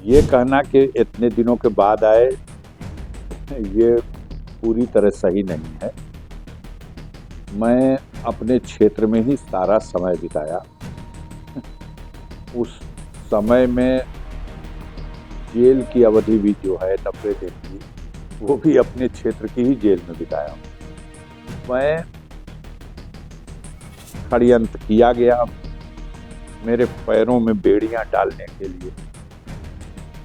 ये कहना कि इतने दिनों के बाद आए, ये पूरी तरह सही नहीं है। मैं अपने क्षेत्र में ही सारा समय बिताया। उस समय में जेल की अवधि भी जो है 90 दिन की, वो भी अपने क्षेत्र की ही जेल में बिताया हूँ। मैं षड्यंत्र किया गया, मेरे पैरों में बेड़ियां डालने के लिए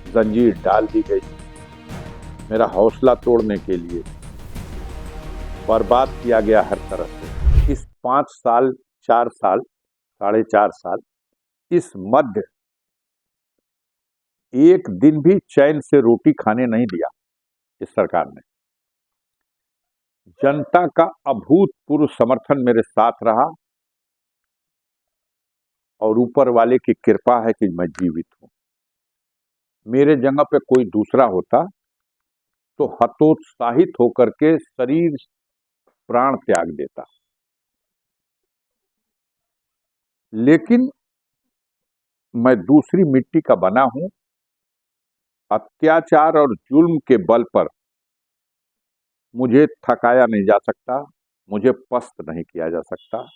जंजीर डाल दी गई, मेरा हौसला तोड़ने के लिए बर्बाद किया गया हर तरह से। इस 5 साल, 4 साल, 4.5 साल, इस मध्य एक दिन भी चैन से रोटी खाने नहीं दिया इस सरकार ने। जनता का अभूतपूर्व समर्थन मेरे साथ रहा और ऊपर वाले की कृपा है कि मैं जीवित हूं। मेरे जगह पे कोई दूसरा होता तो हतोत्साहित होकर के शरीर प्राण त्याग देता, लेकिन मैं दूसरी मिट्टी का बना हूं। अत्याचार और जुल्म के बल पर मुझे थकाया नहीं जा सकता, मुझे पस्त नहीं किया जा सकता।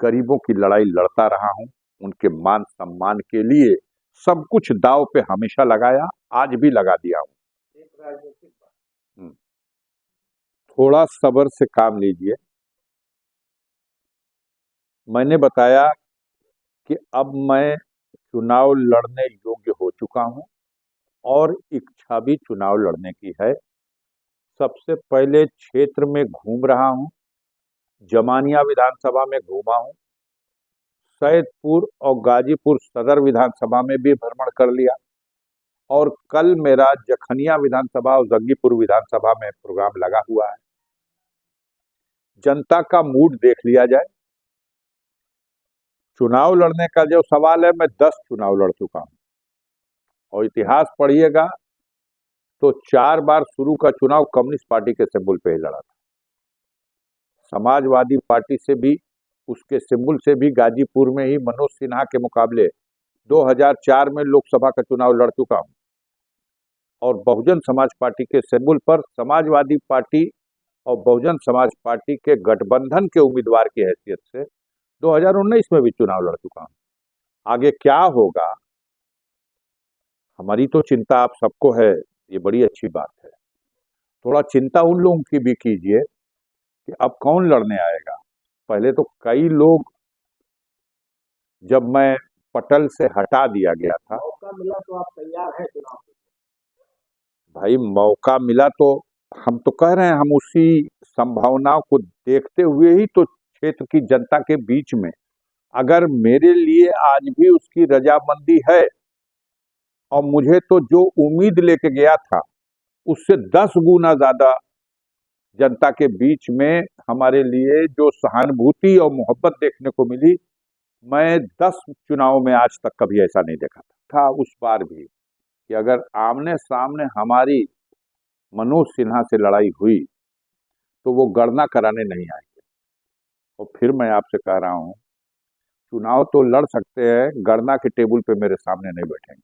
गरीबों की लड़ाई लड़ता रहा हूं, उनके मान सम्मान के लिए सब कुछ दांव पे हमेशा लगाया, आज भी लगा दिया हूं। थोड़ा सब्र से काम लीजिए। मैंने बताया कि अब मैं चुनाव लड़ने योग्य हो चुका हूं और इच्छा भी चुनाव लड़ने की है। सबसे पहले क्षेत्र में घूम रहा हूं, जमानिया विधानसभा में घूमा हूं, सैदपुर और गाजीपुर सदर विधानसभा में भी भ्रमण कर लिया और कल मेरा जखनिया विधानसभा और जंगीपुर विधानसभा में प्रोग्राम लगा हुआ है। जनता का मूड देख लिया जाए। चुनाव लड़ने का जो सवाल है, मैं 10 चुनाव लड़ चुका हूं और इतिहास पढ़िएगा तो 4 बार शुरू का चुनाव कम्युनिस्ट पार्टी के सिंबल पे ही लड़ा था। समाजवादी पार्टी से भी, उसके सिंबल से भी गाजीपुर में ही मनोज सिन्हा के मुकाबले 2004 में लोकसभा का चुनाव लड़ चुका हूं और बहुजन समाज पार्टी के सिंबल पर समाजवादी पार्टी और बहुजन समाज पार्टी के गठबंधन के उम्मीदवार की हैसियत से 2019 में भी चुनाव लड़ चुका हूं। आगे क्या होगा, हमारी तो चिंता आप सबको है, ये बड़ी अच्छी बात है। थोड़ा चिंता उन लोगों की भी कीजिए कि अब कौन लड़ने आएगा। पहले तो कई लोग, जब मैं पटल से हटा दिया गया था, मौका मिला तो आप तैयार हैं चुनाव के? भाई मौका मिला तो हम तो कह रहे हैं, हम उसी संभावनाओं को देखते हुए ही तो क्षेत्र की जनता के बीच में, अगर मेरे लिए आज भी उसकी रजामंदी है और मुझे तो जो उम्मीद लेके गया था उससे 10 गुना ज्यादा जनता के बीच में हमारे लिए जो सहानुभूति और मोहब्बत देखने को मिली, मैं 10 चुनाव में आज तक कभी ऐसा नहीं देखा था। उस बार भी कि अगर आमने सामने हमारी मनोज सिन्हा से लड़ाई हुई तो वो गणना कराने नहीं आएंगे। और फिर मैं आपसे कह रहा हूं, चुनाव तो लड़ सकते हैं, गणना के टेबल पे मेरे सामने नहीं बैठेंगे।